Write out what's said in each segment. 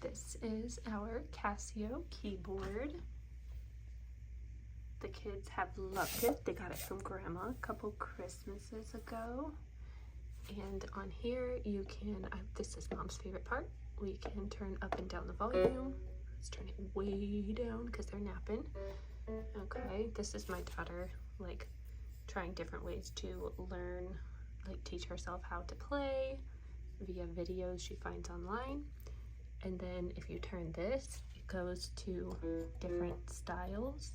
This is our Casio keyboard. The kids have loved it. They got it from Grandma a couple Christmases ago. And on here you can, this is Mom's favorite part, we can turn up and down the volume. Let's turn it way down because they're napping. Okay, this is my daughter, like, trying different ways to learn, like, teach herself how to play via videos she finds online. And then if you turn this, it goes to different styles.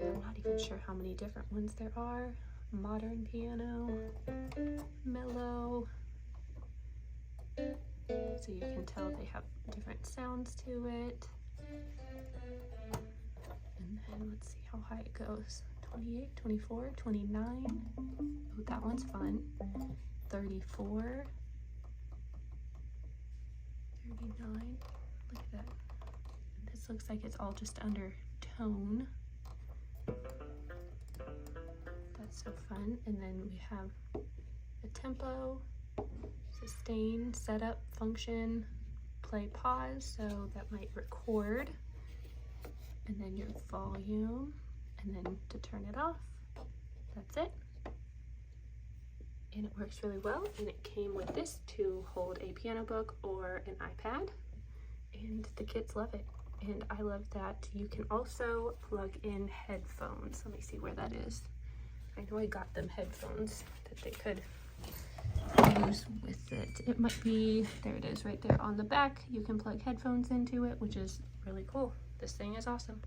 I'm not even sure how many different ones there are. Modern piano, mellow. So you can tell they have different sounds to it. And then let's see how high it goes. 28, 24, 29. Oh, that one's fun. 34. 39. Look at that. This looks like it's all just under tone. That's so fun. And then we have a tempo, sustain, setup, function, play, pause, so that might record. And then your volume, and then to turn it off. That's it. And it works really well, and it came with this to hold a piano book or an iPad, and the kids love it. And I love that you can also plug in headphones. Let me see where that is. I know I got them headphones that they could use with it. It might be, there it is right there on the back. You can plug headphones into it, which is really cool. This thing is awesome.